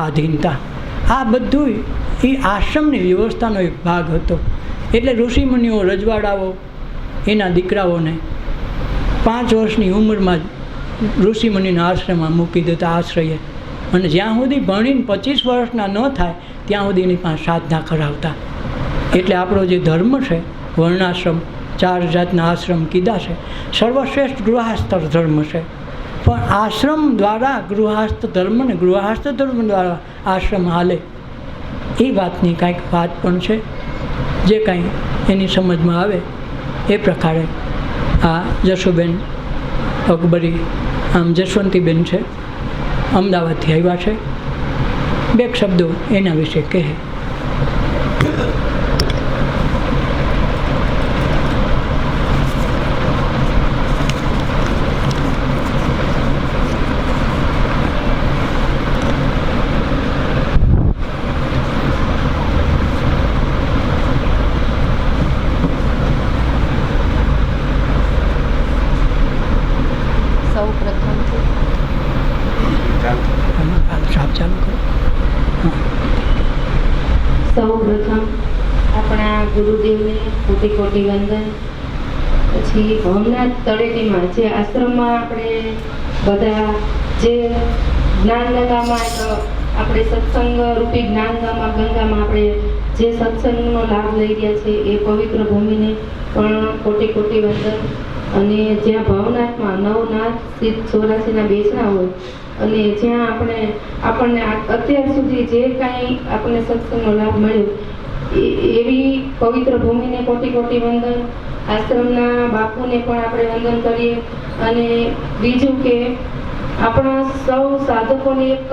આધીનતા, આ બધું એ આશ્રમની વ્યવસ્થાનો એક ભાગ હતો. એટલે ઋષિમુનિઓ રજવાડાઓ એના દીકરાઓને 5 વર્ષની ઉંમરમાં જ ઋષિમુનિના આશ્રમમાં મૂકી દેતા આશ્રયે, અને જ્યાં સુધી ભણીને 25 વર્ષના ન થાય ત્યાં સુધી એની પાસે સાધના કરાવતા. એટલે આપણો જે ધર્મ છે વર્ણાશ્રમ, 4 જાતના આશ્રમ કીધા છે, સર્વશ્રેષ્ઠ ગૃહસ્થ ધર્મ છે. પણ આશ્રમ દ્વારા ગૃહસ્થ ધર્મ ને ગૃહસ્થ ધર્મ દ્વારા આશ્રમ હાલે એ વાતની કાંઈક વાત પણ છે. જે કાંઈ એની સમજમાં આવે એ પ્રકારે આ જસુબેન અકબરી, આમ જસવંતીબેન છે, અમદાવાદથી આવ્યા છે. 2 શબ્દો એના વિશે કહે. સૌપ્રથમ આપણા ગુરુદેવને કોટી કોટી વંદન. પછી ભવનાથ તળેટીમાં જે આશ્રમમાં આપણે બધા જે જ્ઞાનગંગામાં આપણે સત્સંગ રૂપી ગંગામાં આપણે જે સત્સંગનો લાભ લઈ રહ્યા છે એ પવિત્ર ભૂમિને પણ કોટી કોટી વંદન. અને જ્યાં ભવનાથમાં નવનાથ સિદ્ધ 84ના બેસણા હોય અને જ્યાં આપણને અત્યાર સુધી જે કાંઈ આપણને સત્સંગનો લાભ મળ્યો એવી પવિત્ર ભૂમિને કોટી કોટી વંદન. આશ્રમના બાપુને પણ આપણે વંદન કરીએ. અને બીજું કે આપણા સૌ સાધકોની એક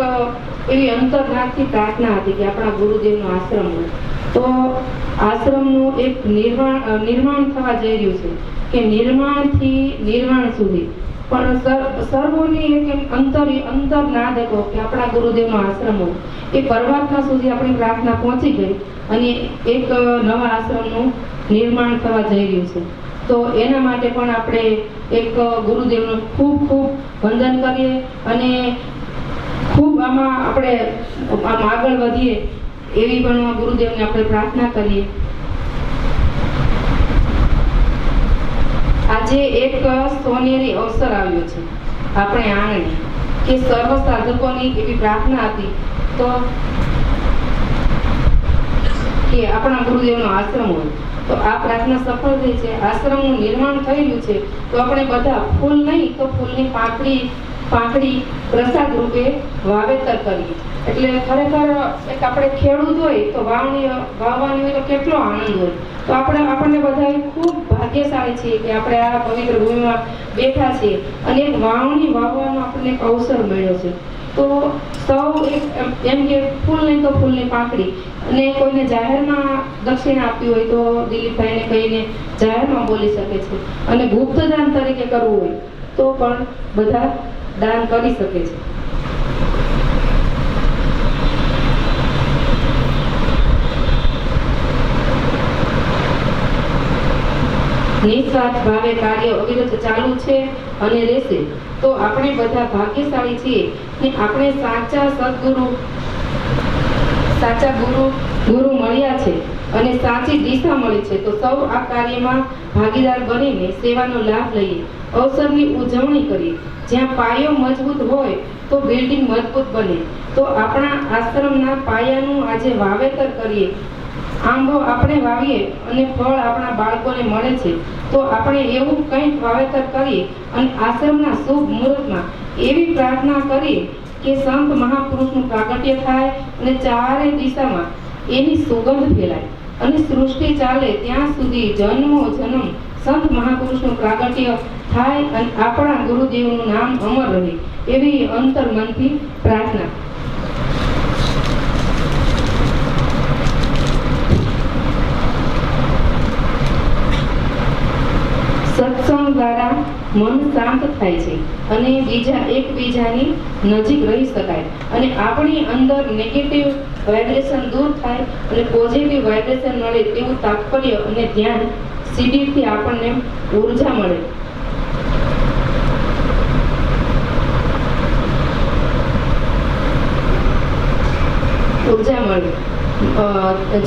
એવી અંતર્નાથથી પ્રાર્થના હતી કે આપણા ગુરુદેવનો આશ્રમ હોય તો આશ્રમનું એક નિર્માણ થવા જઈ રહ્યું છે કે નિર્માણથી નિર્વાણ સુધી પણ સર્વોની એક અંતરનાદ હતો કે આપણા ગુરુદેવનો આશ્રમ હોય એ પરમાત્મા સુધી આપણી પ્રાર્થના પહોંચી ગઈ અને એક નવા આશ્રમનું નિર્માણ થવા જઈ રહ્યું છે. તો એના માટે પણ આપણે એક ગુરુદેવનું ખૂબ ખૂબ વંદન કરીએ અને ખૂબ આમાં આપણે આગળ વધીએ એવી પણ ગુરુદેવને આપણે પ્રાર્થના કરીએ. આજે એક સોનેરી અવસર આવ્યો છે આપણે આંગણે કે સર્વ સાધકોની એવી પ્રાર્થના હતી તો કે આપણા ગુરુદેવનો આશ્રમ હોય તો આ પ્રાર્થના સફળ થઈ છે. આશ્રમનું નિર્માણ થઈ રહ્યું છે તો આપણે બધા ફૂલ નહીં તો ફૂલની પાંખડી પ્રસાદ રૂપે વાવેતર કરીએ. એટલે ખરેખર એક આપણે ખેડૂત હોય તો વાવવાની હોય તો કેટલો આનંદ હોય. તો આપણને બધા ખૂબ ભાગ્યશાળી છીએ કે આપણે આ પવિત્ર ભૂમિમાં બેઠા છીએ અને એક વાવવાનો આપણને એક અવસર મળ્યો છે. તો સૌ એમ કે ફૂલ નહીં તો ફૂલની પાંખડી, અને કોઈને જાહેરમાં દક્ષિણા આપવી હોય તો દિલીપભાઈને કહીને જાહેરમાં બોલી શકે છે. અને ગુપ્તદાન તરીકે કરવું હોય તો પણ બધા દાન કરી શકે છે. નિસ્વાર્થ ભાવે કાર્ય અવિરત ચાલુ છે અને રહેશે. તો આપણે બધા ભાગ્યશાળી છીએ કે આપણે સાચા ગુરુ મળ્યા છે અને સાચી દિશા મળી છે. તો સૌ આ કાર્યમાં ભાગીદાર બનીને સેવાનો લાભ લઈએ, અવસરની ઉજવણી કરીએ. જ્યાં પાયો મજબૂત હોય તો બિલ્ડિંગ મજબૂત બને. તો આપણા આશ્રમના પાયાનું આજે વાવેતર કરીએ. આંબો આપણે વાવીએ અને ફળ આપણા બાળકોને મળે છે. તો આપણે એવું કંઈક વાવેતર કરીએ અને આશ્રમના શુભ મુહૂર્તમાં એવી પ્રાર્થના કરીએ કે સંત મહાપુરુષનું પ્રાગટ્ય થાય અને ચારે દિશામાં એની સુગંધ ફેલાય અને સૃષ્ટિ ચાલે ત્યાં સુધી જન્મો જન્મ સંત મહાપુરુષનું પ્રાગટ્ય થાય અને આપણા ગુરુદેવનું નામ અમર રહે એવી અંતર્મનથી પ્રાર્થના. સત્સંગ દ્વારા મન શાંત થાય છે અને એકબીજાની નજીક રહી શકાય અને આપણી અંદર નેગેટિવ વાઇબ્રેશન દૂર થાય અને પોઝિટિવ વાઇબ્રેશન મળે તેવું તાત્પર્ય અને ધ્યાન સીડીથી આપણને ઉર્જા મળે.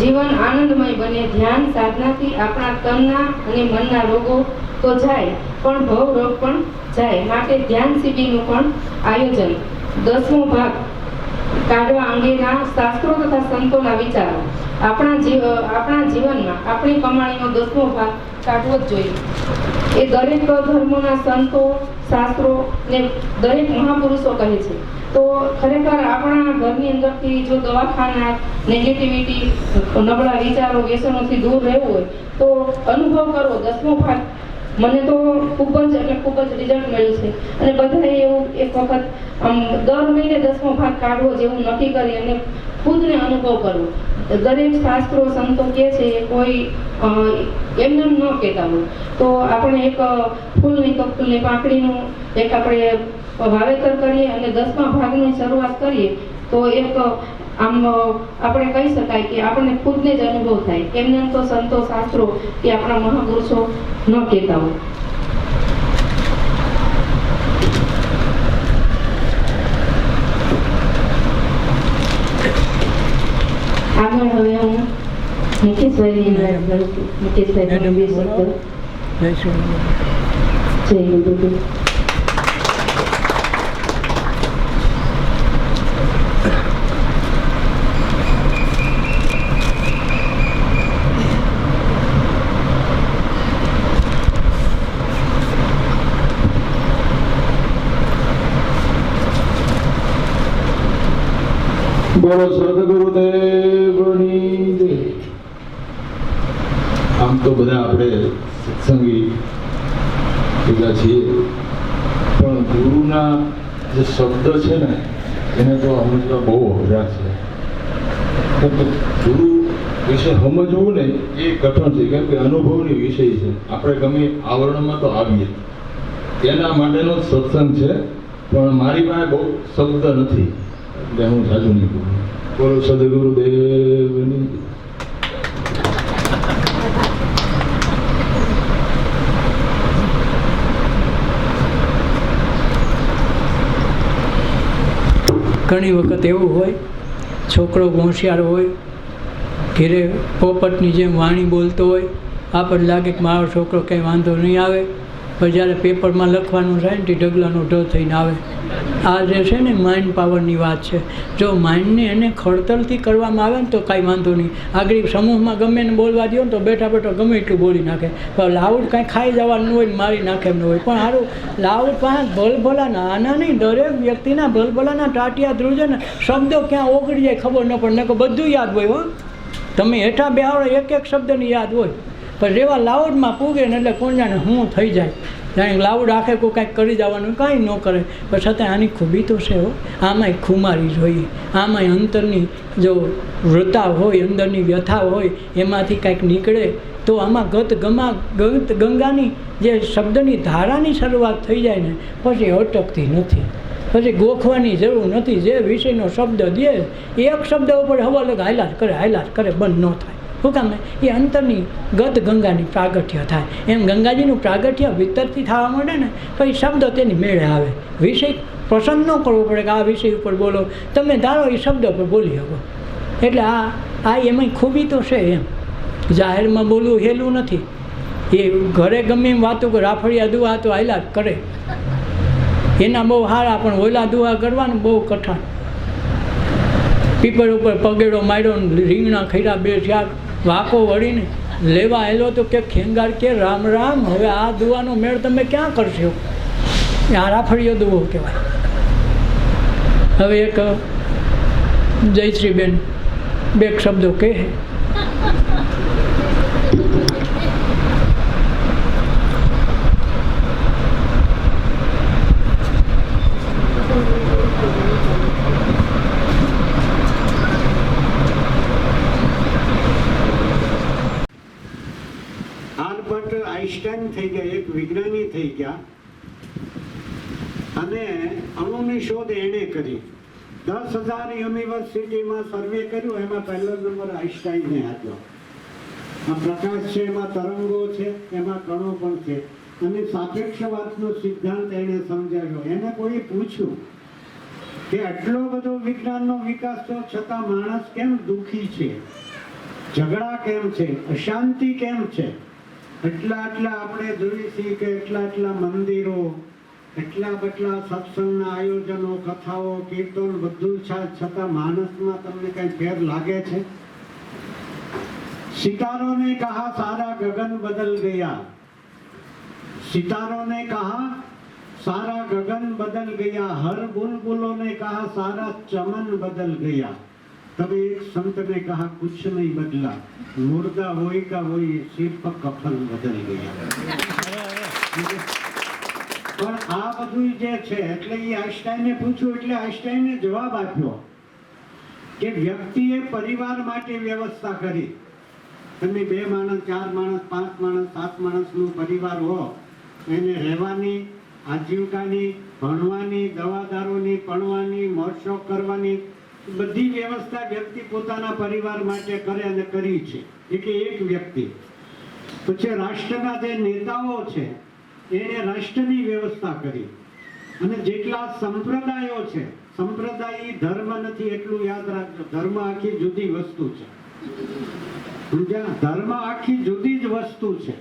જીવન આનંદમય બને. ધ્યાન સાધનાથી આપણા તનના અને મનના રોગો તો જાય પણ ભવ રોગ પણ જાય. માટે ધ્યાન શિબિરનું પણ આયોજન. 10મો ભાગ કાઢવા અંગેના શાસ્ત્રો તથા સંતોના વિચારો. આપણા જીવનમાં આપણી કમાણીનો 10મો ભાગ કાઢવો જ જોઈએ. એ દરેક ધર્મોના સંતો, શાસ્ત્રો ને દરેક મહાપુરુષો કહે છે. તો ખરેખર આપણા ઘરની અંદરથી જો દવાખાના, નેગેટિવિટી, નબળા વિચારો, વ્યસનોથી દૂર રહેવું હોય તો અનુભવ કરવો. 10મો ભાગ મને તો ખૂબ જ રિઝલ્ટ મળ્યું છે. અને બધાએ એવું એક વખત દર મહિને 10મો ભાગ કાઢવો જેવું નક્કી કરી અને ખુદને અનુભવ કરવો. દરેક શાસ્ત્રો સંતો કહે છે એ કોઈ એમને ન કહેતા હોય. તો આપણે એક ફૂલની પાંખડીનું એક આપણે વાવેતર કરીએ અને 10મા ભાગની શરૂઆત કરીએ તો એક આમ આપણે કહી શકાય કે આપણને ખુદને જ અનુભવ થાય. એમને તો સંતો, શાસ્ત્રો કે આપણા મહાપુરુષો ન કહેતા હોય. આગળ હવે હું મુકેશભાઈ મુકેશભાઈ જય શ્રી જય ગુરુદેવ. બોલો સદગુરુદેવની જય. આમ તો બધા આપણે સત્સંગી ભેગા છીએ, પણ ગુરુના જે શબ્દ છે ને એને તો સમજવા બહુ અઘરા છે. ગુરુ વિશે સમજવું ને એ કઠણ છે, કેમ કે અનુભવની વિષય છે. આપણે ગમે આવરણમાં તો આવીએ, એના માટેનો જ સત્સંગ છે. પણ મારી પાસે બહુ શબ્દ નથી એટલે હું સાચું નહીં બોલું. બોલો સદગુરુદેવની. ઘણી વખત એવું હોય, છોકરો હોશિયાર હોય, ઘેરે પોપટની જેમ વાણી બોલતો હોય, આપણને લાગે કે મારો છોકરો કંઈ વાંધો નહીં આવે, પણ જ્યારે પેપરમાં લખવાનું થાય ને તે ઢગલાનો ઢ થઈને આવે. આ જે છે ને માઇન્ડ પાવરની વાત છે. જો માઇન્ડને એને ખડતલથી કરવામાં આવે ને તો કાંઈ વાંધો નહીં. આગળ સમૂહમાં ગમે એને બોલવા દો ને તો બેઠા બેઠા ગમે એટલું બોલી નાખે. પણ લાઉડ કાંઈ ખાઈ જવાનું હોય ને મારી નાખે એમ હોય. પણ સારું લાઉડ પાસે ભલભલાના આના નહીં, દરેક વ્યક્તિના ભલભલાના ટાટિયા ધ્રુજે ને શબ્દો ક્યાં ઓગળી જાય ખબર ન પડે. ને બધું યાદ હોય હો. તમે હેઠા બેહાડો એક એક શબ્દની યાદ હોય, પણ જેવા લાઉડમાં પૂગે ને એટલે કોણ જાણે હું થઈ જાય. જાણે લાઉડ આખે કોઈ કાંઈક કરી જવાનું, કાંઈ ન કરે. પણ છતાં આની ખૂબી તો છે હો. આમાંય ખુમારી જોઈએ, આમાંય અંતરની જો વૃતા હોય, અંદરની વ્યથા હોય, એમાંથી કાંઈક નીકળે તો આમાં ગંગાની જે શબ્દની ધારાની શરૂઆત થઈ જાય ને પછી અટકતી નથી, પછી ગોખવાની જરૂર નથી. જે વિષયનો શબ્દ દે એક શબ્દ ઉપર હવા લગ હાયલાટ કરે બંધ ન થાય. શું કામ? એ અંતરની ગંગાની પ્રાગટ્ય થાય. એમ ગંગાજીનું પ્રાગટ્ય વિતરથી થવા માંડે ને પછી શબ્દ તેની મેળે આવે. વિષય પસંદ ન કરવો પડે કે આ વિષય ઉપર બોલો, તમે ધારો એ શબ્દ ઉપર બોલી શકો. એટલે આ એમાંય ખૂબી તો છે. એમ જાહેરમાં બોલવું હેલું નથી. એ ઘરે ગમે એમ વાતો કરે, રાફડિયા દુઆ તો હાયલાટ કરે, એના બહુ સારા, પણ ઓલા દુઆ કરવાનું બહુ કઠણ. પીપળ ઉપર પગેડો માર્યો, રીંગણા ખૈરા બે ચાર વાંકો વળીને લેવા આવેલો તો કે ખેંગાર કે રામ રામ, હવે આ દુવાનો મેળ તમે ક્યાં કરશો? આ રાફડિયો દુઓ કહેવાય. હવે એક જયશ્રીબેન બે શબ્દો કહે. આઈન્સ્ટાઈન થઈ ગયા, એક વિજ્ઞાની થઈ ગયા, અને અણુની શોધ એણે કરી. 10,000 યુનિવર્સિટીમાં સર્વે કર્યું, એમાં પહેલો નંબર આઈન્સ્ટાઈને આપ્યો. આ પ્રકાશ છે, એમાં તરંગો છે, એમાં કણો પણ છે, અને સાપેક્ષવાદનો સિદ્ધાંત એણે સમજાવ્યો. એને કોઈ પૂછ્યું કે આટલો બધો વિજ્ઞાનનો વિકાસ તો છતાં માણસ કેમ દુઃખી છે? ઝઘડા કેમ છે, અશાંતિ કેમ છે. એટલા આપણે જોઈએ છીએ કે એટલા મંદિરો, એટલા સત્સંગના આયોજનો, કથાઓ, કીર્તન બધું છે, છતાં માણસમાં તમને કઈ ફેર લાગે છે? सितारों ने कहा सारा गगन बदल गया, सितारों ने कहा सारा गगन बदल गया, हर बुलबुलों ने कहा सारा चमन बदल गया, तब एक संत ने कहा कुछ नहीं बदला, मुर्दा वही का वही, सिर पर कफन बदल गया. પણ આ બધું જે છે એટલે એ આઈન્સ્ટાઈને પૂછ્યું એટલે આઈન્સ્ટાઈને જવાબ આપ્યો કે વ્યક્તિએ પરિવાર માટે વ્યવસ્થા કરી. તમે 2 માણસ, 4 માણસ, 5 માણસ, 7 માણસનું પરિવાર હો, એને રહેવાની, આજીવિકાની, ભણવાની, દવાદારોની, ભણવાની, મોજશોખ કરવાની બધી વ્યવસ્થા વ્યક્તિ પોતાના પરિવાર માટે કરે અને કરી છે. એક વ્યક્તિ. પછી રાષ્ટ્રના જે નેતાઓ છે એને રાષ્ટ્રની વ્યવસ્થા કરી. અને જેટલા સંપ્રદાયો છે, સંપ્રદાય ધર્મ નથી એટલું યાદ રાખજો. ધર્મ આખી જુદી વસ્તુ છે. ધર્મ આખી જુદી જ વસ્તુ છે.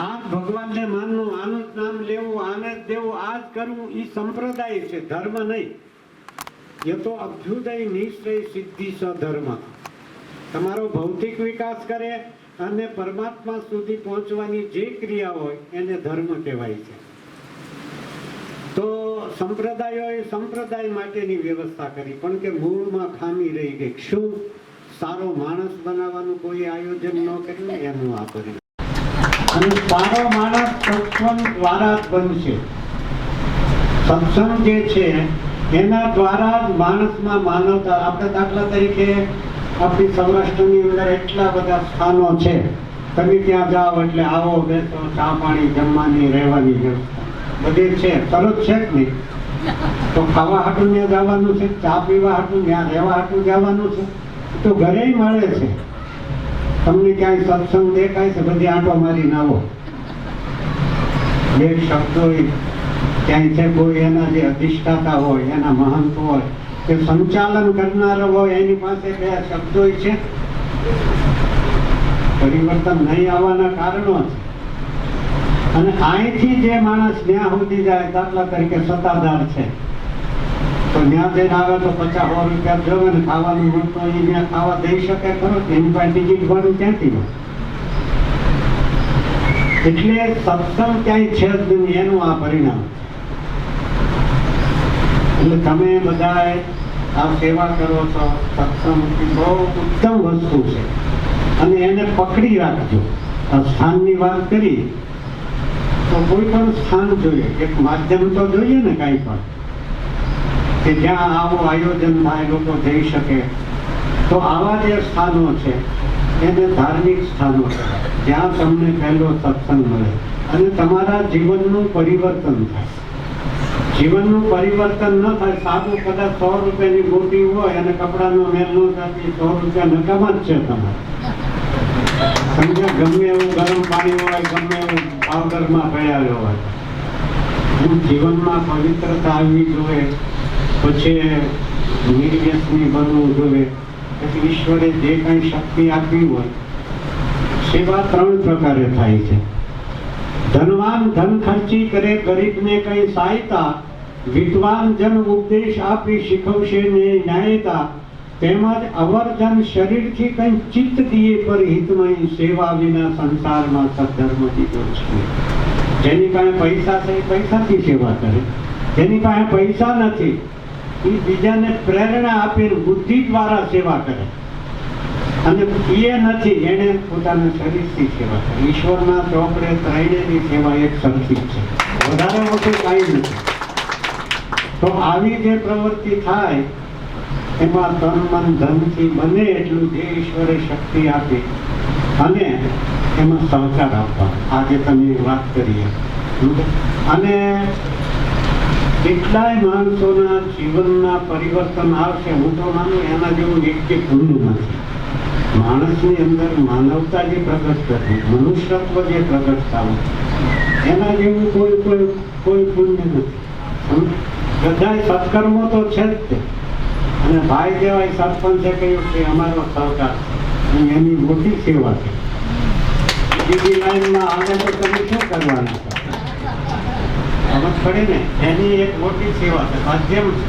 આ ભગવાનને માનવું, આનું જ નામ લેવું, આને જ દેવું, આ જ કરવું, એ સંપ્રદાય છે, ધર્મ નહીં. એ તો અભ્યુદય નિશ્ચય સિદ્ધિ સધર્મ. તમારો ભૌતિક વિકાસ કરે અને પરમાત્મા સુધી પહોંચવાની જે ક્રિયા હોય એને ધર્મ કહેવાય છે. તો સંપ્રદાયોએ સંપ્રદાય માટેની વ્યવસ્થા કરી, પણ કે મૂળમાં ખામી રહી ગઈ. શું? સારો માણસ બનાવવાનું કોઈ આયોજન ન કર્યું, એનું આ કર્યું. અને સારો માણસ સત્સંગ દ્વારા જ બનશે. સત્સંગ જે છે એના દ્વારા જ માણસમાં માનવતા. આપણે દાખલા તરીકે આપણી સૌરાષ્ટ્રની અંદર એટલા બધા સ્થાનો છે, તમે ત્યાં જાઓ એટલે આવો, બેસો, ચા પાણી, જમવાની, રહેવાની વ્યવસ્થા બધી છે. તરત છે જ નહીં તો ખાવા હાટું ત્યાં જવાનું છે, ચા પીવા હાટું, ત્યાં રહેવા હાટું જવાનું છે, તો ઘરે મળે છે. તમને ક્યાંય સત્સંગ દેખાય છે, બધી આંટો મારીને આવો. 2 શબ્દો ક્યાંય છે, કોઈ એના જે અધિષ્ઠાતા હોય, એના મહંત હોય, કે સંચાલન કરનારો હોય, એની પાસે 2 શબ્દો છે. પરિવર્તન નહીં આવવાના કારણો છે. અને અહીંથી જે માણસ ત્યાં સુધી જાય, દાખલા તરીકે સત્તાધાર છે, તો ત્યાં જઈને આવે તો 50-100 રૂપિયા જોવે ને ખાવાનું મળતો એ ત્યાં ખાવા દઈ શકે ખરો? એની પાસે ટિકિટ ભાડું ક્યાંથી હોય? એટલે સત્સંગ ક્યાંય છે જ નહીં, એનું આ પરિણામ. એટલે તમે બધા આ સેવા કરો છો, સત્સંગ બહુ ઉત્તમ વસ્તુ છે અને એને પકડી રાખજો. આ સ્થાનની વાત કરી તો કોઈ પણ સ્થાન જોઈએ, એક માધ્યમ તો જોઈએ ને, કાંઈ પણ કે જ્યાં આવું આયોજન થાય, લોકો જઈ શકે. તો આવા જે સ્થાનો છે એને ધાર્મિક સ્થાનો છે, જ્યાં તમને પહેલો સત્સંગ મળે અને તમારા જીવનનું પરિવર્તન થાય. જીવનનું પરિવર્તન ન થાય, સાદું કદાચ 100 રૂપિયાની ગોટી હોય અને કપડાનો મેલ ન થતી, 100 રૂપિયા નકામા જ છે તમારે. સમજ્યા? ગમે એવું ગરમ પાણી હોય, ગમે એવું પાવડરમાં ભળ્યા હોય, જીવનમાં પવિત્રતા આવવી જોઈએ. પછી નિર્વ્યસની બનવું જોઈએ. પછી ઈશ્વરે જે કાંઈ શક્તિ આપી હોય, સેવા 3 પ્રકારે થાય છે. ધનવાન ધન ખર્ચી કરે, ગરીબને કઈ સહાયતા, વિદ્વાન જન ઉપદેશ આપી શીખવશે ને ન્યાયતા, તેમજ અવર્જન શરીરથી કઈ ચિત્ત દીએ પર હિતમય, સેવા વિના સંસારમાં સદ્ધર્મ દીધો છે. જેની પાસે પૈસા છે એ પૈસાથી સેવા કરે, જેની પાસે પૈસા નથી એ બીજાને પ્રેરણા આપીને બુદ્ધિ દ્વારા સેવા કરે, અને એ નથી એને પોતાના શરીરથી સેવા કરે. ઈશ્વરના ચોપડે ત્રણેયની સેવા એક સરખી છે, વધારે મોટું કાંઈ નથી. તો આવી જે પ્રવૃત્તિ થાય એમાં તન મન ધનથી બને એટલું જે ઈશ્વરે શક્તિ આપી અને એમાં સહકાર આપવા. આજે તમે વાત કરીએ અને કેટલાય માણસોના જીવનના પરિવર્તન આવશે. હું તો માનું એના જેવું વ્યક્તિ પુણ્ય નથી. માણસની અંદર માનવતા જે પ્રગટ થતી, મનુષ્યત્વ જે પ્રગટ થવું, એના જેવું કોઈ પુણ્ય નથી. બધા સત્કર્મો તો છે જ તે. અને ભાઈ જેવા સરપંચે કહ્યું કે અમારો સહકાર અને એની મોટી સેવા છે. બીજી લાઈનમાં આવે તો તમે શું કરવાના છો? સમજ પડે ને? એની એક મોટી સેવા છે, માધ્યમ છે.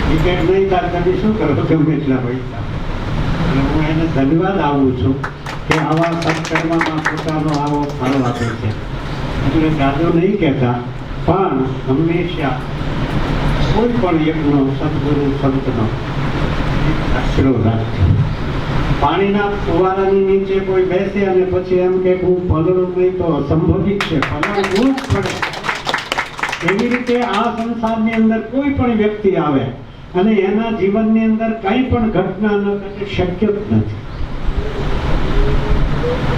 ટિકિટ નહીં થાય તમે શું કરો? ગમે એટલા પૈસા. અને હું એને ધન્યવાદ આપું છું કે આવા સત્કર્મમાં પોતાનો આવો ફાળો આપે છે. એટલે જાદો નહીં કહેતા, પણ હંમેશા કોઈ પણ એકનો સદગુરુ સંતનો આશરો રાખજો. પાણીના ફુવારાની નીચે કોઈ બેસે અને પછી એમ કે હું પલળું નહીં તો અસંભવિત છે, પલળવું જ પડે. એવી રીતે આ સંસારની અંદર કોઈ પણ વ્યક્તિ આવે અને એના જીવનની અંદર કંઈ પણ ઘટના ન ઘટે શક્ય જ નથી.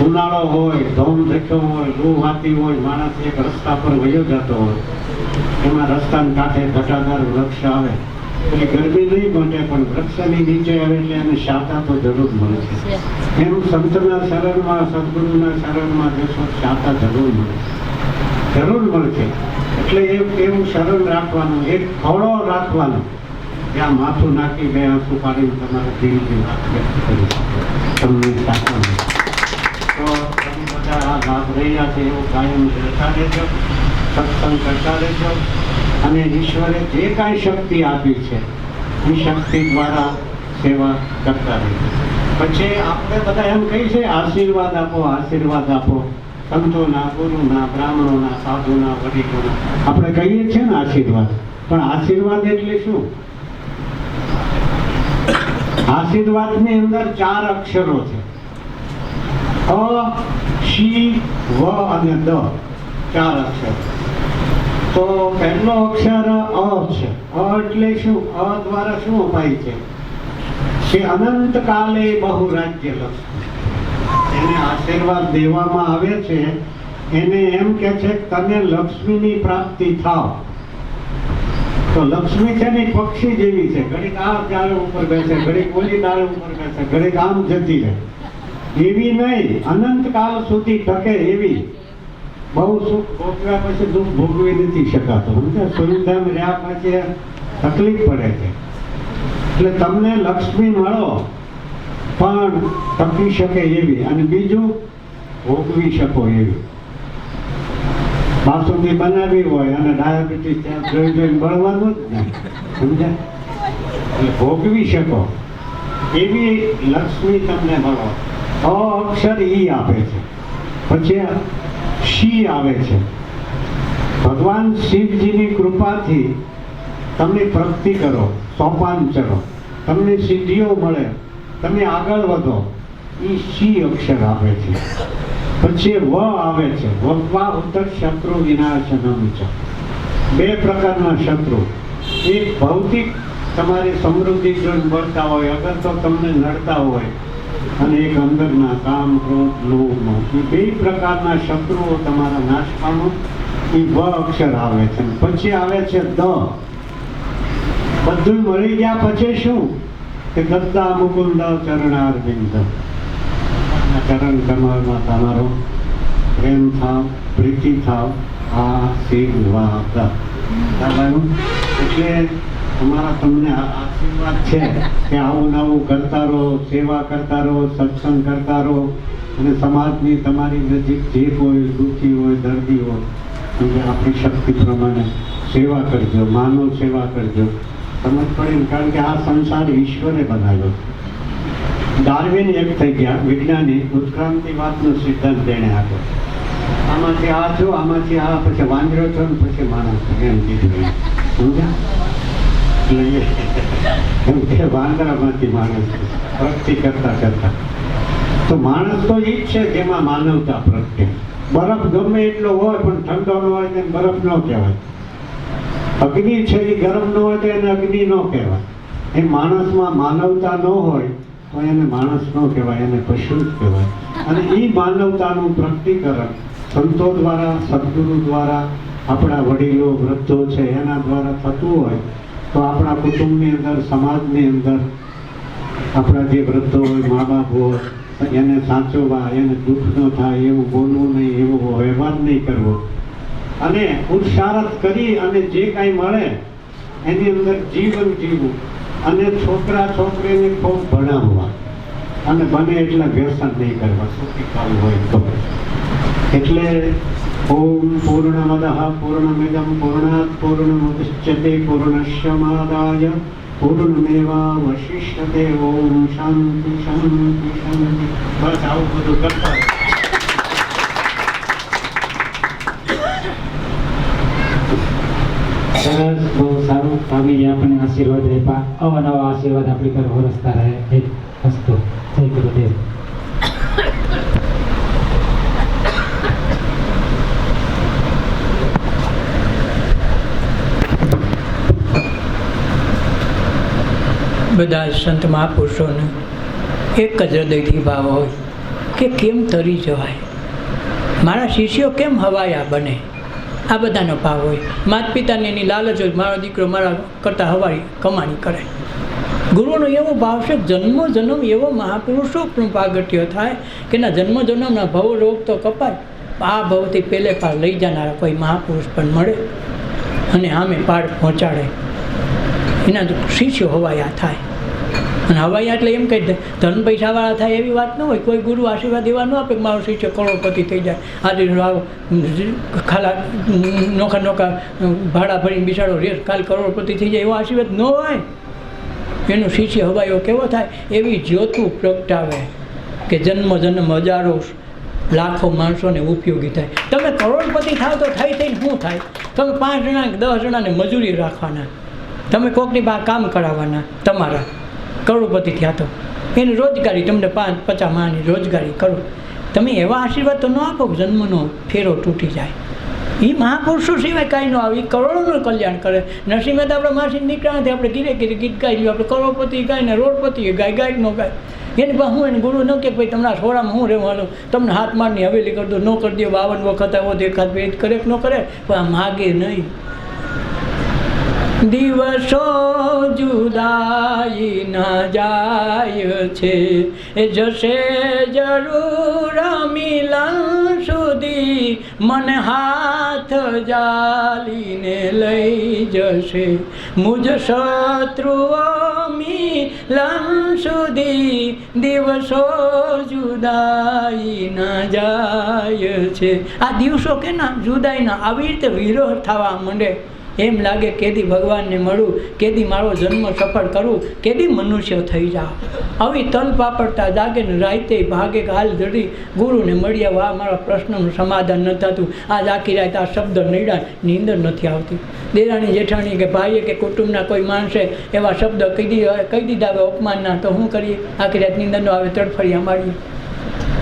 ઉનાળો હોય, ધોમ ધક્યો હોય, લૂ વાતી હોય, માણસ એક રસ્તા પર વયો જતો હોય, એમાં રસ્તાના કાંઠે ઘટાદાર વૃક્ષ આવે, એટલે ગરમી નહીં ઘટે, પણ વૃક્ષની નીચે આવે એટલે એને શાતા તો જરૂર મળે છે. એમ સંતના શરણમાં, સદગુરુના શરણમાં જશો, શાતા જરૂર મળે છે, જરૂર મળશે. એટલે એવું શરણ રાખવાનું, એક ખોળો રાખવાનો, જ્યાં માથું નાખી બે આંસુ પાડીને તમારે દિલથી વાત વ્યક્ત કરી શકો, તમને શાતા મળે. તો તમે બધા આ લાભ રહ્યા છે એવું કાયમ રહેતા રહેજો, સત્સંગ કરતા રહેજો, અને ઈશ્વરે જે કાંઈ શક્તિ આપી છે એ શક્તિ દ્વારા સેવા કરતા રહેજો. પછી આપણે બધા એમ કહીએ છે આશીર્વાદ આપો, આશીર્વાદ આપો, સંતોના, ગુરુના, બ્રાહ્મણોના, સાધુના, વડીલોના આપણે કહીએ છીએ ને આશીર્વાદ. પણ આશીર્વાદ એટલે શું? આશીર્વાદની અંદર 4 અક્ષરો છે, અ, શી, વ અને દ, 4 અક્ષર. તો પહેલો અક્ષર અ છે. અ એટલે શું? અ દ્વારા શું અપાય છે કે અનંત કાલે બહુ રાજ્ય લક્ષ્મી. એને આશીર્વાદ દેવામાં આવે છે, એને એમ કે છે તને લક્ષ્મીની પ્રાપ્તિ થાવ. તો લક્ષ્મી છે ને પક્ષી જેવી છે, ઘડીક આ ડાળ ઉપર બેસે, ઘડીક ઓલી ડાળ ઉપર બેસે, ઘડીક આમ જતી રહે. એવી નહીં, અનંત કાળ સુધી ટકે એવી. બહુ સુખ ભોગવ્યા પછી દુઃખ ભોગવી નથી શકાતું. સુવિધામ રહ્યા પછી તકલીફ પડે છે. એટલે તમને લક્ષ્મી મળો પણ ટકી શકે એવી, અને બીજું ભોગવી શકો એવી. બાસુંદી બનાવી હોય અને ડાયાબિટીસ ત્યાં જોઈને બળવાનું જ નહીં, સમજ્યા? એટલે ભોગવી શકો એવી લક્ષ્મી તમને મળો. અ અક્ષર ઈ આપે છે. પછી શી આવે છે. ભગવાન શિવજીની કૃપાથી તમે પ્રગતિ કરો, સોપાન ચડો, તમને સિદ્ધિઓ મળે, તમે આગળ વધો, એ શી અક્ષર આપે છે. પછી વ આવે છે. વક્વા ઉત્તર શત્રુ વિનાશનમ છે. 2 પ્રકારના શત્રુ. એક ભૌતિક તમારી સમૃદ્ધિ જોઈને મળતા હોય, અગર તો તમને નડતા હોય, અને એક અંદરના કામ, ક્રોધ, લોભનો, એ 2 પ્રકારના શત્રુઓ તમારા નાશ પામો, એ વ અક્ષર આવે છે. પછી આવે છે દ. બધું મળી ગયા પછી શું કે દત્તા મુકુંદ ચરણારવિંદ. ચરણ કમળમાં તમારો પ્રેમ થાવ, પ્રીતિ થાવ, આશીર્વાદ. એટલે અમારા તમને આશીર્વાદ છે કે આવું નવું કરતા રહો, સેવા કરતા રહો, સત્સંગ કરતા રહો, અને સમાજની તમારી નજીક જે કોઈ દુઃખી હોય, દર્દી હોય, એટલે આપણી શક્તિ પ્રમાણે સેવા કરજો, માનવ સેવા કરજો. સમજ પડે ને? કારણ કે આ સંસાર ઈશ્વરે બનાવ્યો છે. ડાર્વિન એક થઈ ગયા, વિજ્ઞાની, ઉત્ક્રાંતિવાદનો સિદ્ધાંત તેને આપ્યો. આમાંથી આ છો, આમાંથી આ, પછી વાંદરો છો, પછી માણસ છો, એમ કીધું. સમજ્યા? એમ કે વાંદરામાંથી માણસ પ્રગતિ કરતા કરતા. તો માણસ તો એ જ છે જેમાં માનવતા પ્રગટે. બરફ ગમે એટલો હોય પણ ઠંડો ન હોય તેને બરફ ન કહેવાય. અગ્નિ છે એ ગરમ ન હોય તો એને અગ્નિ ન કહેવાય. એ માણસમાં માનવતા ન હોય તો એને માણસ ન કહેવાય, એને પશુ જ કહેવાય. અને એ માનવતાનું પ્રગટીકરણ સંતો દ્વારા, સદગુરુ દ્વારા, આપણા વડીલો, વૃદ્ધો છે એના દ્વારા થતું હોય તો આપણા કુટુંબની અંદર, સમાજની અંદર આપણા જે વૃદ્ધો હોય, મા બાપ હોય, એને સાચવવા, એને દુઃખ ન થાય એવું બોલવું નહીં, એવો વ્યવહાર નહીં કરવો, અને પુરુષાર્થ કરી અને જે કાંઈ મળે એની અંદર જીવન જીવવું, અને છોકરા છોકરીને ખૂબ ભણાવવા. અને બને એટલા વ્યસન નહીં કરવા, સુખી ખાવું હોય તો. એટલે ઓમ પૂર્ણમદઃ પૂર્ણમિદં પૂર્ણાત પૂર્ણમુદચ્યતે પૂર્ણસ્યમાદાય પૂર્ણમેવાવશિષ્યતે. ઓમ શાંતિ શાંતિ શાંતિ. બસ આવું બધું કરતા સરસ, બહુ સારું. સ્વામીજી આપણને આશીર્વાદ આપ્યા. અવનવા આશીર્વાદ આપણી પર વરસતા રહે. એ હસતો. જય ગુરુદેવ. બધા સંત મહાપુરુષોને એક જ હૃદયથી ભાવ હોય કે કેમ તરી જવાય, મારા શિષ્યો કેમ હવાયા બને, આ બધાનો ભાવ હોય. માતા પિતાને એની લાલચ હોય, મારો દીકરો મારા કરતાં હવાઈ કમાણી કરે. ગુરુનો એવો ભાવ છે, જન્મો જન્મ એવો મહાપુરુષો પણ પ્રાગટ્ય થાય કે ના જન્મ જન્મના ભવ રોગ તો કપાય, આ ભવથી પહેલે પાર લઈ જનારા કોઈ મહાપુરુષ પણ મળે અને આમે પાર પહોંચાડે. એના શિષ્યો હવાયા થાય. અને હવાયા એટલે એમ કહી દે ધન પૈસાવાળા થાય એવી વાત ન હોય. કોઈ ગુરુ આશીર્વાદ એવા ન આપે કે મારો શિષ્ય કરોડપતિ થઈ જાય, આજે ખાલા નોખા નોખા ભાડા ભરીને બિચારો રેસ કાલ કરોડપતિ થઈ જાય, એવો આશીર્વાદ ન હોય. એનો શિષ્ય હવાયો કેવો થાય, એવી જ્યોતું પ્રગટાવે કે જન્મ જન્મ હજારો લાખો માણસોને ઉપયોગી થાય. તમે કરોડપતિ થાવ તો થઈને શું થાય? તમે 5 જણા 10 જણાને મજૂરી રાખવાના, તમે કોકની પાસે કામ કરાવવાના, તમારા કરોડપતિ થયા તો એની રોજગારી તમને 5-50 માણસની રોજગારી કરો. તમે એવા આશીર્વાદ તો ન આપો કે જન્મનો ફેરો તૂટી જાય. એ મહાપુરુષો સિવાય કાંઈ ન આવે. એ કરોડોનું કલ્યાણ કરે. નરસિંહ મહેતા આપણે માસીને નીકળ્યા નથી, આપણે ધીરે ધીરે ગીત ગાઈ લ્યું. આપણે કરોડપતિ ગાય ને રોડપતિ ગાય ન ગાય. એની પાસે હું એને ગુરુ ન કે ભાઈ તમને સોળામાં હું રહેવાનું, તમને હાથ મારની હવેલી કરી દો, ન કરી દો 52 વખત આવો એકાદ ભેદ કરે કે ન કરે, પણ આ માગે નહીં. દિવસો જુદાઈ ના જાય છે, એ જશે જરૂર મિલન સુધી, મને હાથ જાલીને લઈ જશે મુજ શત્રુઓ મિલન સુધી, દિવસો જુદાઈ ના જાય છે. આ દિવસો કે ના જુદાઈના આવી રીતે વિરહ થવા માંડે. એમ લાગે કેદી ભગવાનને મળું, કેદી મારો જન્મ સફળ કરું, કેદી મનુષ્ય થઈ જાઉં. આવી તલ પાપડતા જાગે ને રાતે ભાગે હાલ ધરી ગુરુને મળ્યા. વા મારા પ્રશ્નનું સમાધાન ન થતું, આજ આખી રાત આ શબ્દ નડ્યા, નીંદર નથી આવતી. દેરાણી જેઠાણી કે ભાઈએ કે કુટુંબના કોઈ માણસે એવા શબ્દ કહી દીધા હવે અપમાનના, તો શું કરીએ? આખી રાત નીંદર ન આવે, તડફડિયા મારીએ.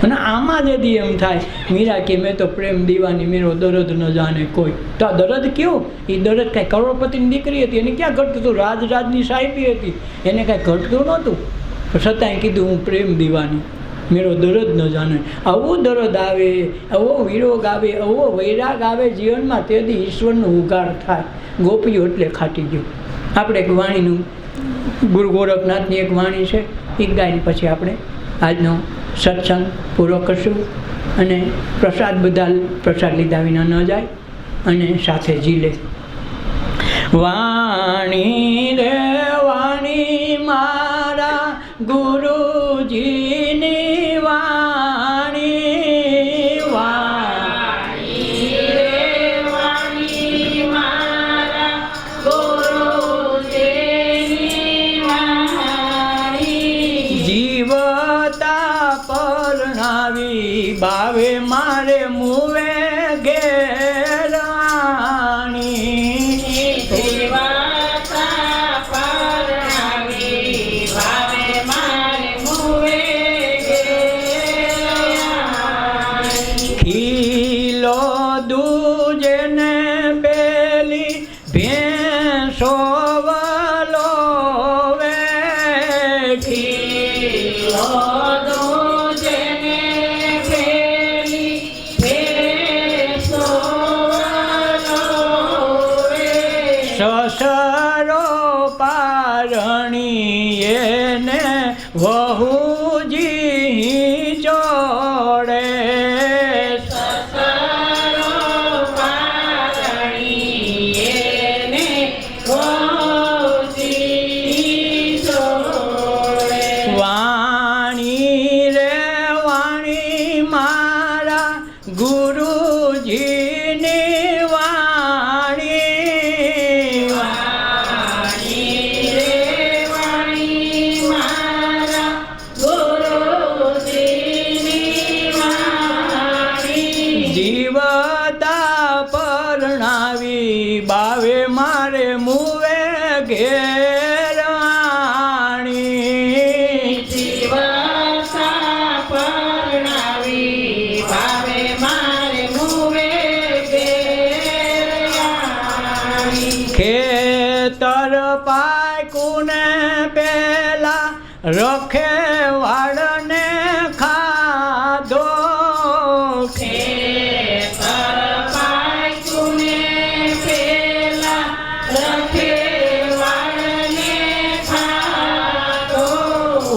અને આમાં જદી એમ થાય, મીરા કે મેં તો પ્રેમ દીવાની મેરો દર્દ ન જાણે કોઈ. તો આ દર્દ કેવું? એ દર્દ કાંઈ કરોડપતિની દીકરી હતી, એને ક્યાં ઘટતું હતું? રાજની સાહેબી હતી, એને કાંઈ ઘટતું નહોતું. છતાંય કીધું હું પ્રેમ દીવાની મેરો દર્દ ન જાણે. આવો દર્દ આવે, આવો વિરોગ આવે, આવો વૈરાગ આવે જીવનમાં, તેથી ઈશ્વરનો ઉગાડ થાય. ગોપીઓ એટલે ખાટી ગયું. આપણે એક વાણીનું ગુરુ ગોરખનાથની એક વાણી છે, એ ગાઈને પછી આપણે આજનો સત્સંગ પૂરો કરશું. અને પ્રસાદ લીધા વિના ન જાય અને સાથે જી લે. વાણી રે વાણી મારા ગુરુજીની વાણી, વાણી રે વાણી મારા ગુરુજીની વાણી, જીવતા પરણાવી બાવે મારે મુવે ઘેરાણી, ખીલો દૂજને પેલી ભેંસો વલોવે, ખીલો દૂજને પેલી ભેંસો વલોવે, સસરો પારણી એને વહુજી જોડે, વાણી ખેતર પાક્યું ને પેલા રખે વાળને ખાધો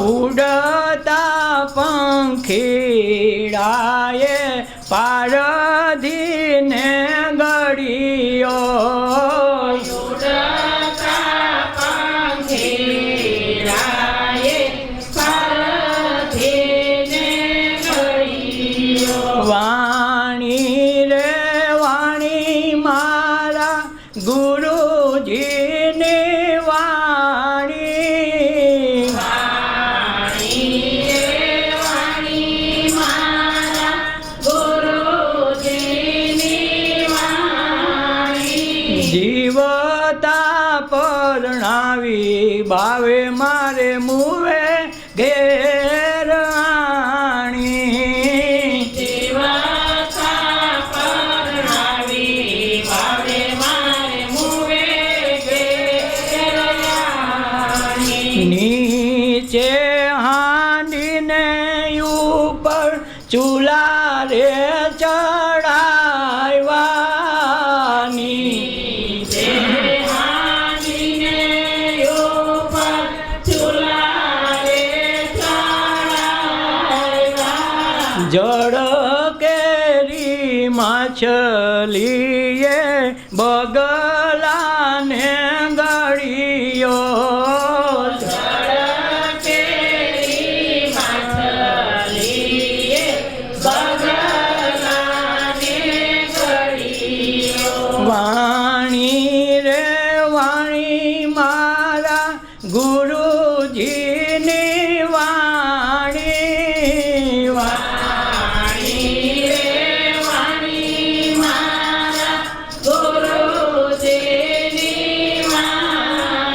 ઉડતા પંખીડાએ પારધીને ગળ્યો વાણી રે વાણી મારા ગુરુજીની વાણી જીવતા પરણાવી બાવે મારે મુવે ઘેર આણી નીચે હાંડીને ઉપર ચૂલા રે ચડાવ્યા જળ કેરી માછલીએ બગલાને ગળ્યો વાણી રે વાણી મારા ગુરુજીની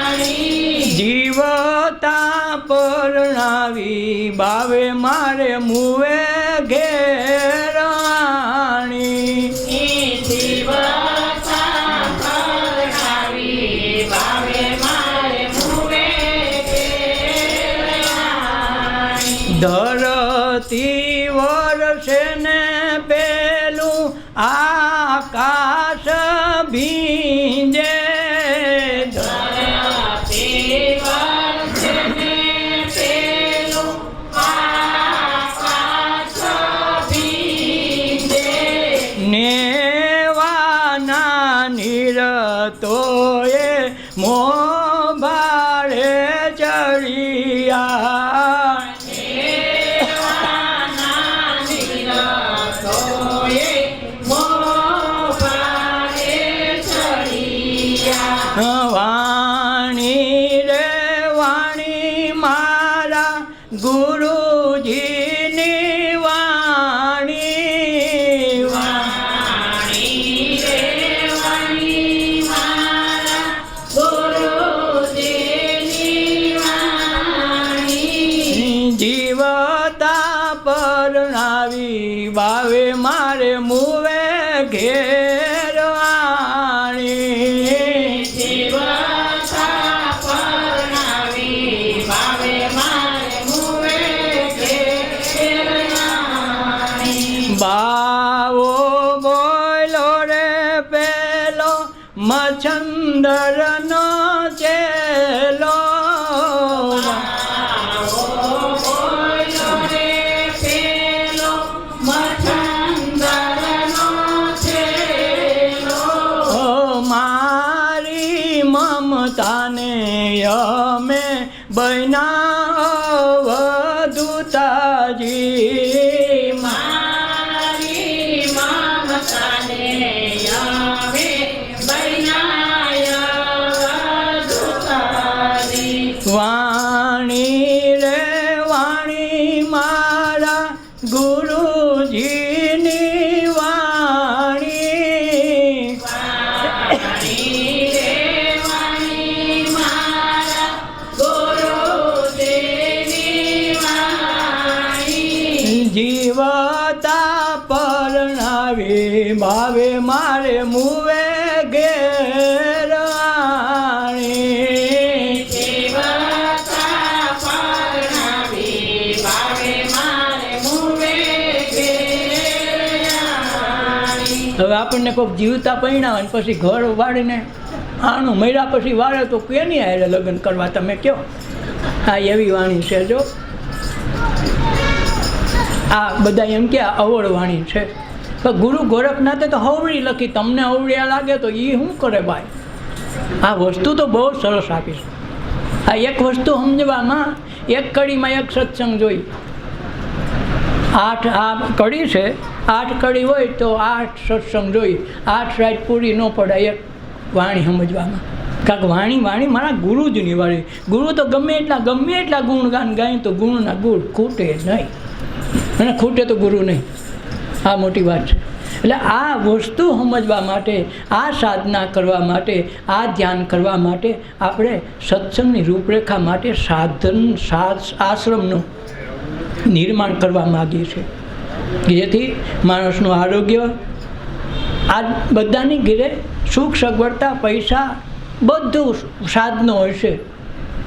વાણી જીવતા પરણાવી બાવે મારે મુવે ઘેર આણી ધરતી વર્ષે ને પેલું આકાશ ભીંજે નેવાના નિરતોએ મોભાળે ચડિયા વાણી રે વાણી મારા ગુરુજીની વાણી જીવતા પરણાવી બાવે મારે મુવે ઘેર આણી બાવો બોલો રે પેલો મચ્છંદરનો ચેલો મારી મમતાને અમે બૈના અવધૂતાજી વાણી રે વાણી મારા ગુરુજીની વાણી જીવતા પરણાવી ભાવે મારે મુવે ઘેર આપણને કોઈક જીવતા પરિણાવે અને પછી ઘર વાળીને આણું મર્યા પછી વાળે તો કેની હારે લગ્ન કરવા તમે કહો? આ એવી વાણી છે. જો આ બધા એમ કે અવળ વાણી છે, પણ ગુરુ ગોરખનાથે તો હવળી લખી. તમને હવળિયા લાગે તો એ શું કરે ભાઈ? આ વસ્તુ તો બહુ સરસ આપી છે. આ એક વસ્તુ સમજવામાં એક કડીમાં એક સત્સંગ જોઈ. 8 આ કડી છે, 8 કડી હોય તો 8 સત્સંગ જોઈ. 8 રાત પૂરી ન પડે એક વાણી સમજવામાં. કારણ કે વાણી મારા ગુરુજીની વાણી. ગુરુ તો ગમે એટલા ગુણગાન ગાય તો ગુણના ગુણ ખૂટે નહીં, અને ખૂટે તો ગુરુ નહીં. આ મોટી વાત છે. એટલે આ વસ્તુ સમજવા માટે, આ સાધના કરવા માટે, આ ધ્યાન કરવા માટે આપણે સત્સંગની રૂપરેખા માટે આશ્રમનું નિર્માણ કરવા માગીએ છીએ, જેથી માણસનું આરોગ્ય, આ બધાની ઘેરે સુખ સગવડતા, પૈસા બધું સાધનો હોય છે,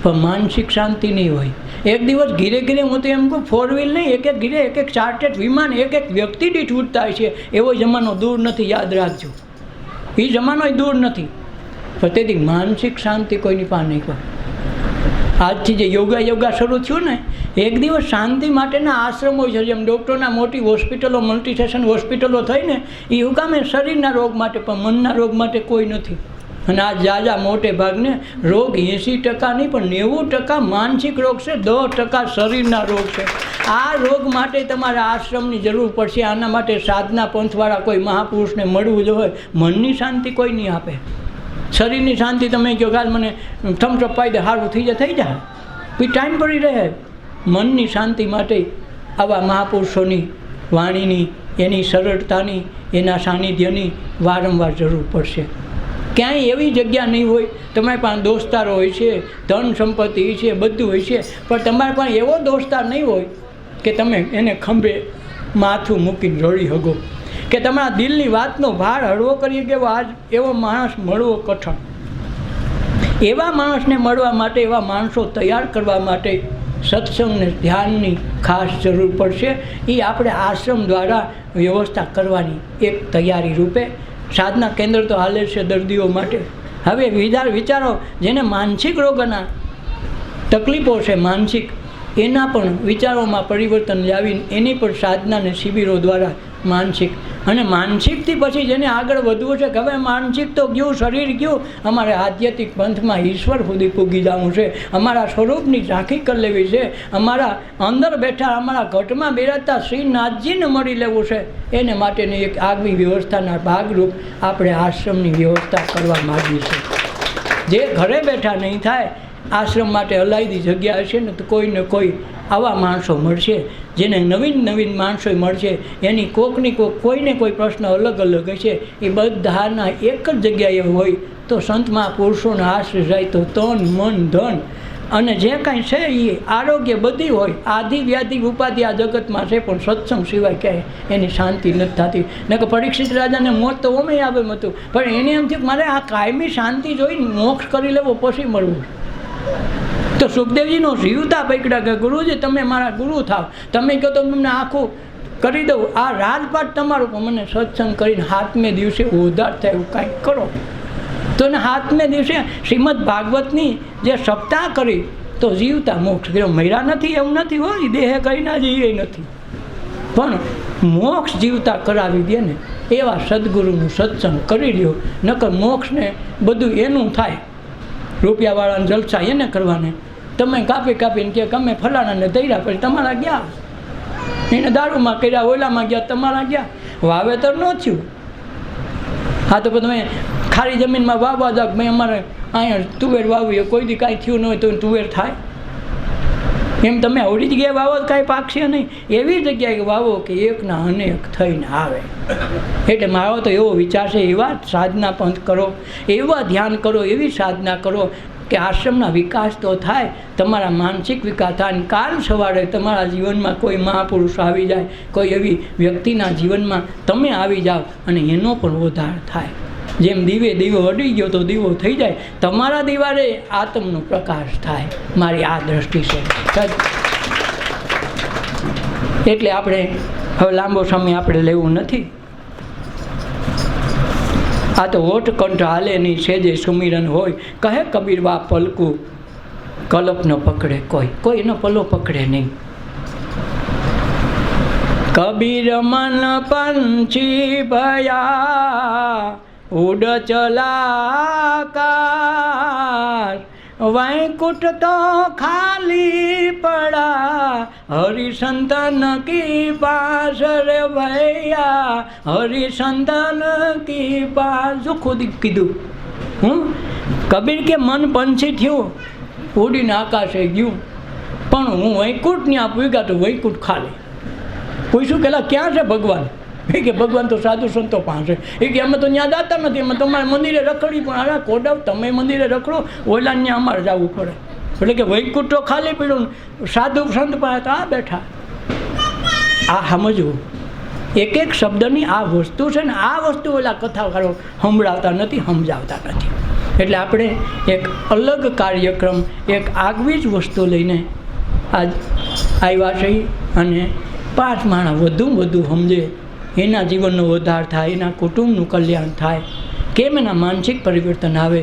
પણ માનસિક શાંતિ નહીં હોય. એક દિવસ ઘીરે હું તો એમ કહું, 4 વ્હીલ નહીં, એક ઘીરે એક ચાર્ટર્ડ વિમાન એક વ્યક્તિ દીઠ ઉડતા હોય છે. એવો જમાનો દૂર નથી, યાદ રાખજો. એ જમાનો દૂર નથી. પણ તેથી માનસિક શાંતિ કોઈની પાસે નહીં હોય. આજથી જે યોગા શરૂ થયું ને, એક દિવસ શાંતિ માટેના આશ્રમો છે. જેમ ડૉક્ટરના મોટી હોસ્પિટલો, મલ્ટીસેશન હોસ્પિટલો થઈ ને, એ શું કામે? શરીરના રોગ માટે, પણ મનના રોગ માટે કોઈ નથી. અને આ જાજા મોટે ભાગને રોગ 80% નહીં પણ 90% માનસિક રોગ છે, 10% શરીરના રોગ છે. આ રોગ માટે તમારે આશ્રમની જરૂર પડશે. આના માટે સાધના પંથવાળા કોઈ મહાપુરુષને મળવું જોઈએ. મનની શાંતિ કોઈ નહીં આપે. શરીરની શાંતિ તમે કહો કાલ મને થમ્સઅપ પાઈ દે સારું થઈ જાય, પછી ટાઈમ પડી રહે. મનની શાંતિ માટે આવા મહાપુરુષોની વાણીની, એની સરળતાની, એના સાનિધ્યની વારંવાર જરૂર પડશે. ક્યાંય એવી જગ્યા નહીં હોય, તમારી પાસે દોસ્તારો હોય છે, ધન સંપત્તિ છે, બધું હોય છે, પણ તમારી પાસે એવો દોસ્તાર નહીં હોય કે તમે એને ખંભે માથું મૂકીને રડી શકો, કે તમારા દિલની વાતનો ભાર હળવો કરી કે એવો માણસ મળવો કઠણ. એવા માણસને મળવા માટે, એવા માણસો તૈયાર કરવા માટે સત્સંગને ધ્યાનની ખાસ જરૂર પડશે. એ આપણે આશ્રમ દ્વારા વ્યવસ્થા કરવાની એક તૈયારી રૂપે. સાધના કેન્દ્ર તો હાલે છે દર્દીઓ માટે. હવે વિચારો જેને માનસિક રોગના તકલીફો છે, માનસિક, એના પણ વિચારોમાં પરિવર્તન લાવીને એની પણ સાધનાને શિબિરો દ્વારા માનસિકથી પછી જેને આગળ વધવું છે કે હવે માનસિક તો ગયું, શરીર ગયું, અમારે આધ્યાત્મિક પંથમાં ઈશ્વર સુધી પૂગી જવું છે, અમારા સ્વરૂપની ઝાંખી કરી લેવી છે, અમારા અંદર બેઠા, અમારા ઘટમાં બિરાજતા શ્રીનાથજીને મળી લેવું છે. એને માટેની એક આગવી વ્યવસ્થાના ભાગરૂપ આપણે આશ્રમની વ્યવસ્થા કરવા માગીએ છીએ. જે ઘરે બેઠા નહીં થાય, આશ્રમ માટે અલાયદી જગ્યા હશે ને તો કોઈને કોઈ આવા માણસો મળશે, જેને નવીન માણસો મળશે. એની કોઈને કોઈ પ્રશ્ન અલગ હશે. એ બધાના એક જ જગ્યાએ હોય તો સંત મહાપુરુષોના આશ્રય જાય તો તન, મન, ધન અને જે કાંઈ છે એ આરોગ્ય બધી હોય. આધિ વ્યાધિ ઉપાધિ આ જગતમાં છે, પણ સત્સંગ સિવાય ક્યાંય એની શાંતિ નથી થતી. ને કે પરીક્ષિત રાજાને મોત તો ઓમે આવે હતું, પણ એને એમ થયું મારે આ કાયમી શાંતિ જોઈને મોક્ષ કરી લેવો પછી મળવું. તો સુખદેવજીનો જીવતા પકડા કે ગુરુજી તમે મારા ગુરુ થાવ, તમે કહો તો તમને આખું કરી દઉં, આ રાજપાટ તમારું, પણ મને સત્સંગ કરીને 7મે દિવસે ઉદ્ધાર થાય એવું કાંઈક કરો. તો એને 7મે દિવસે શ્રીમદ ભાગવતની જે સપ્તાહ કરી તો જીવતા મોક્ષ કર્યો. મર્યા નથી એવું નથી હોય, દેહે કરી ના જઈએ નથી, પણ મોક્ષ જીવતા કરાવી દે ને એવા સદગુરુનું સત્સંગ કરી લ્યો. નકર મોક્ષને બધું એનું થાય, રૂપિયાવાળાને જલસા એને કરવાને. તમે કાપીને કે ગમે ફલાણાને દઈરા પછી તમારા ગયા, એને દારૂમાં કર્યા, ઓલામાં ગયા, તમારા ગયા, વાવેતર ન થયું. હા તો તમે ખારી જમીનમાં વાવવા જાવ, ભાઈ અમારે અહીંયા તુવેર વાવીએ, કોઈ દી કાંઈ થયું ન હોય તો તુવેર થાય. એમ તમે આવડી જગ્યાએ વાવો કાંઈ પાકશે નહીં, એવી જગ્યાએ વાવો કે એકના અનેક થઈને આવે. એટલે મારો તો એવો વિચાર છે, એવા સાધના પંથ કરો, એવા ધ્યાન કરો, એવી સાધના કરો કે આશ્રમના વિકાસ તો થાય, તમારા માનસિક વિકાસ થાય. કાલ સવારે તમારા જીવનમાં કોઈ મહાપુરુષ આવી જાય, કોઈ એવી વ્યક્તિના જીવનમાં તમે આવી જાઓ અને એનો પણ વધાર થાય. જેમ દીવો અડી ગયો તો દીવો થઈ જાય, તમારા દિવારે આત્મનો પ્રકાશ થાય. મારી આ દ્રષ્ટિ છે. એટલે આપણે હવે લાંબો સમય આપણે લેવું નથી. આ તો ઓઠ કંઠ હાલે નહીં સેજે સુમિરન હોય, કહે કબીર વા પલકું કલપ ન પકડે કોઈ એનો પલ્લો પકડે નહીં. કબીર મન પંછી ભયા ઉડ ચલાકાર, વૈકુંઠ તો ખાલી પડા હરિસંતન કી પાસ રે ભૈયા, હરિસંતન કી પાસ. જો ખુદ કીધું કબીર કે મન પંછી થયું, ઉડીને આકાશે ગયું, પણ હું વૈકુંઠ ત્યાં પૂગ્યા તો વૈકુંઠ ખાલી. પૂછ્યું કે ક્યાં છે ભગવાન? એ કે ભગવાન તો સાધુ સંતો પાસે. એ કે અમે તો ત્યાં જતા નથી, અમે તમારે મંદિરે રખડી, પણ અરે કોડવ તમે મંદિરે રખડો, ઓલા ત્યાં અમારે જવું પડે. એટલે કે વૈકુંઠ તો ખાલી પીડ્યું, સાધુ સંત પાસે તો આ બેઠા. આ સમજવું, એક એક શબ્દની આ વસ્તુ છે ને, આ વસ્તુ ઓલા કથાકારો સંભળાવતા નથી, સમજાવતા નથી. એટલે આપણે એક અલગ કાર્યક્રમ, એક આગવી જ વસ્તુ લઈને આજ આવ્યા છીએ, અને 5 માણસ વધુમાં વધુ સમજે, એના જીવનનો વધાર થાય, એના કુટુંબનું કલ્યાણ થાય, કેમ એના માનસિક પરિવર્તન આવે,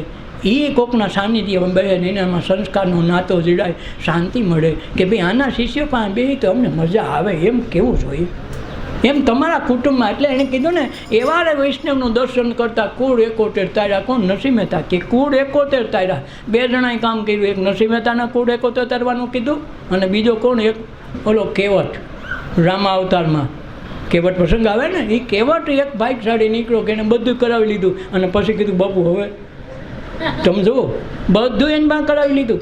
એ કોકના સાનિધ્યમાં બે એનામાં સંસ્કારનો નાતો જીડાય, શાંતિ મળે કે ભાઈ આના શિષ્યો પાસે બે તો અમને મજા આવે, એમ કેવું જોઈએ. એમ તમારા કુટુંબમાં. એટલે એણે કીધું ને, એવા રે વૈષ્ણવનું દર્શન કરતા કુળ 71 તાર્યા. કોણ? નરસિંહ મહેતા કે કુળ 71 તાર્યા. 2 જણાએ કામ કર્યું. એક નરસિંહ મહેતાના કુળ 71 તારવાનું કીધું, અને બીજો કોણ? એક ઓલો કેવટ, રામા અવતારમાં કેવટ પ્રસંગ આવે ને, એ કેવટ એક બાઇક સાડી નીકળ્યો કે એને બધું કરાવી લીધું, અને પછી કીધું બાપુ હવે તમે જુઓ, બધું એને બહાર કરાવી લીધું.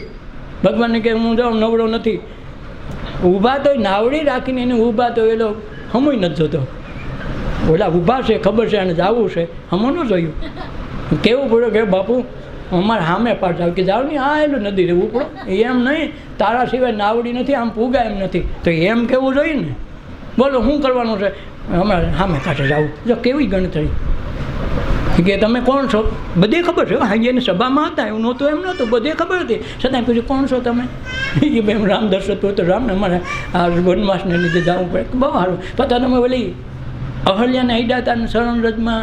ભગવાનને કે હું જાઉં, નવડો નથી. ઊભા તો નાવડી રાખીને એને ઊભા તો એલો હમુય નથી જોતો. ઓલા ઊભા છે, ખબર છે અને જવું છે, હમું ન જોયું. કેવું પડ્યું કે બાપુ અમારે સામે પાછા આવે કે જાવ નહીં, આ એલું નદી રહેવું પડો. એમ નહીં, તારા સિવાય નાવડી નથી, આમ પૂગા એમ નથી, તો એમ કેવું જોઈએ ને. બોલો શું કરવાનું છે? અમારે સામે કાંઠે જવું. જો કેવી ગણતરી કે તમે કોણ છો? બધી ખબર છે. હા, એની સભામાં હતા, એવું નહોતું, એમ નહોતું, બધી ખબર હતી. છતાં પૂછ્યું કોણ છો તમે? કે ભાઈ રામ દર્શક તો રામને અમારે આ વનવાસને લીધે જવું પડે. બહુ સારું. પછી તમે ઓલી અહલ્યાને અડ્યા હતા શરણ રજમાં,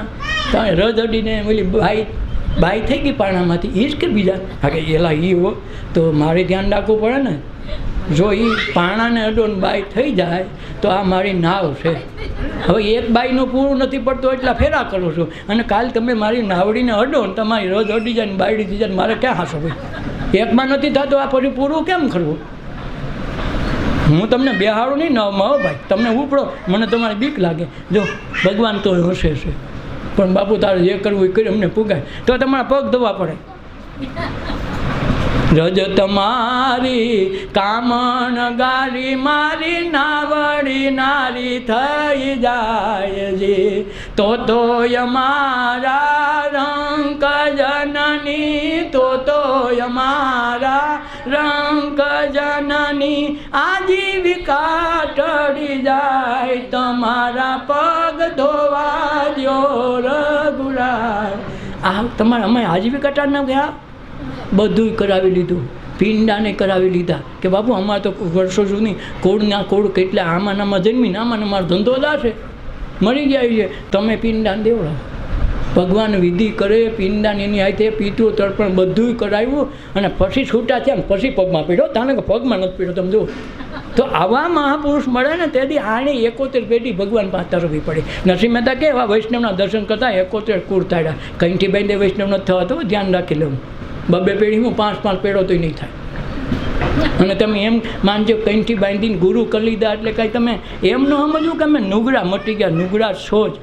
તમે રજ અડીને ઓલી બાઈ થઈ ગઈ પાણામાંથી, એ જ કે બીજા? હા કે એલા એ હો, તો મારે ધ્યાન રાખવું પડે ને. જો એ પાણાને અડો ને બાઈ થઈ જાય તો આ મારી નાવ છે. હવે એક બાઈનું પૂરું નથી પડતું એટલા ફેરા કરું છું, અને કાલ તમે મારી નાવડીને અડો ને તમારી રજ અડી જાય ને બાયડી થઈ જાય, મારે ક્યાં હાસો ભાઈ? એકમાં નથી થતું, આ પછી પૂરું કેમ કરવું? હું તમને બેહાડું નહીં નવમાં. હો ભાઈ, તમને ઉપડો, મને તમારી બીક લાગે. જો ભગવાન તો હશે છે, પણ બાપુ તારે જે કરવું એ કરી અમને પુગાય તો તમારા પગ ધોવા પડે. રજ તમારી કામણ ગારી મારી નાવડી નારી થઈ જાય છે, તો અમારા રંક જનની, તો અમારા રંક જનની આજીવિકા ટળી જાય, તમારા પગ ધોવા દો રઘુરાય. આ તમારા અમે આજીવિકા ટાળના ગયા, બધું કરાવી લીધું, પિંડાને કરાવી લીધા કે બાપુ અમારે તો વર્ષો જૂની કોળના કોળ કેટલા આમાં જન્મીને આમાં અમારો ધંધો લાશે, મરી જાય છે, તમે પિંડાને દેવડાવો. ભગવાન વિધિ કરે, પિંડાને એની હાથે પિતૃ તર્પણ બધું કરાવ્યું, અને પછી છૂટા થયા ને પછી પગમાં પીડ્યો. તાને કે પગમાં નથી પીડ્યો, તમે જુઓ. તો આવા મહાપુરુષ મળે ને તેથી આને 71 પેઢી ભગવાન પાસે તરવી પડે. નરસિંહ મહેતા કે એવા વૈષ્ણવના દર્શન કરતા 71 કુળ તાડ્યા. કંઈથી બાંધે વૈષ્ણવ નથી થવાતો, ધ્યાન રાખી લેવું. 2 પેઢીમાં 5 પેઢો તો નહીં થાય. અને તમે એમ માનજો કંઈથી બાંધીને ગુરુ કરી લીધા એટલે કાંઈ તમે એમ ન સમજવું કે અમે નુગડા મટી ગયા, નુગડા છો જ.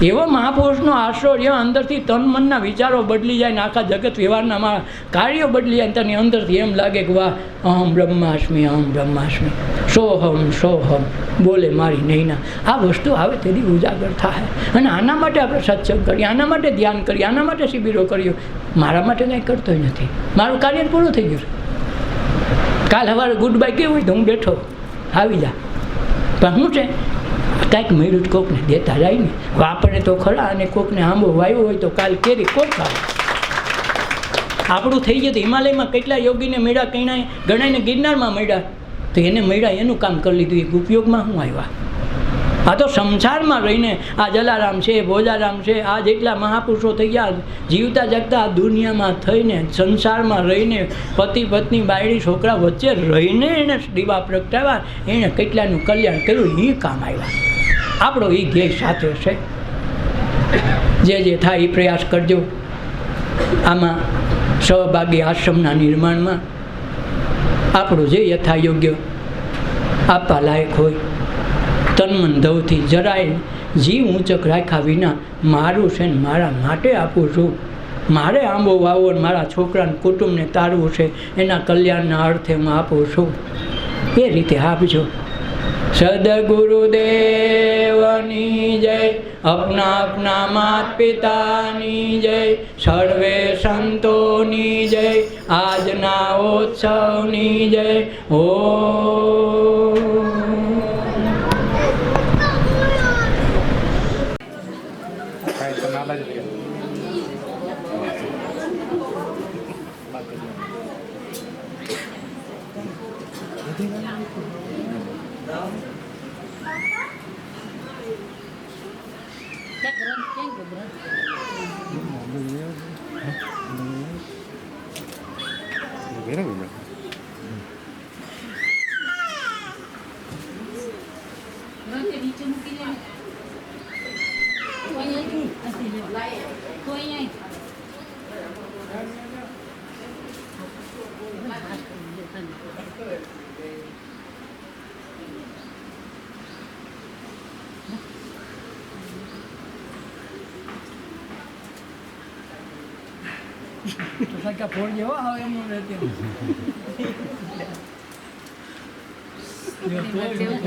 એવો મહાપુરુષનો આશરો જ્યાં અંદરથી તન મનના વિચારો બદલી જાય ને આખા જગત વ્યવહારના મારા કાર્યો બદલી જાય, તેની અંદરથી એમ લાગે કે વાહ, અહમ બ્રહ્માસ્મિ, અહમ બ્રહ્માસ્મિ, સોહમ સોહમ બોલે મારી નૈના. આ વસ્તુ આવે તેથી ઉજાગર થાય. અને આના માટે આપણે સત્સંગ કરીએ, આના માટે ધ્યાન કરીએ, આના માટે શિબિરો કરીએ. મારા માટે કંઈ કરતોય નથી, મારું કાર્ય પૂરું થઈ ગયું છે. કાલ સવારે ગુડ બાય કેવું હોય તો હું બેઠો, આવી જા. પણ શું છે, કાંઈક મળ્યું કોકને દેતા જાય ને, વાપરે તો ખરા, અને કોકને આંબો વાવ્યો હોય તો કાલ કેરી કોક ખાવે. આપણું થઈ જતું. હિમાલયમાં કેટલા યોગીને મળ્યા, ગણાઈને ગિરનારમાં મળ્યા, તો એને મળ્યા એનું કામ કરી લીધું, એક ઉપયોગમાં શું આવ્યા? આ તો સંસારમાં રહીને આ જલારામ છે, ભોજારામ છે, આ જેટલા મહાપુરુષો થઈ ગયા જીવતા જગતા આ દુનિયામાં થઈને સંસારમાં રહીને પતિ પત્ની બાયડી છોકરા વચ્ચે રહીને એને દીવા પ્રગટાવ્યા, એણે કેટલાનું કલ્યાણ કર્યું, એ કામ આવ્યા. આપણો એ ધ્યેય સાથે છે. જે થાય એ પ્રયાસ કરજો. આમાં સહભાગી આશ્રમના નિર્માણમાં આપણું જે યથાયોગ્ય આપવા લાયક હોય તનમન ધવથી જરાય જીવ ઊંચક રાખ્યા વિના મારું છે ને મારા માટે આપું છું, મારે આંબો વાવવો ને મારા છોકરાને કુટુંબને તારવું છે, એના કલ્યાણના અર્થે હું આપું છું. એ રીતે આપજો. સદગુરુદેવની જય, અપના અપના માત પિતાની જય, સર્વે સંતોની જય, આજના ઉત્સવની જય. ઓ ફોન જેવો આવે એમ રહેતી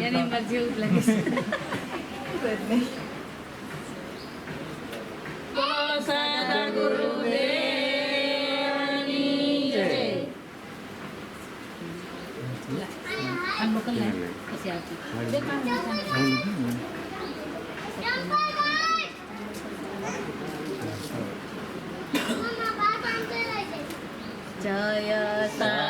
એની મરજી એવું લાગે છે. જય સા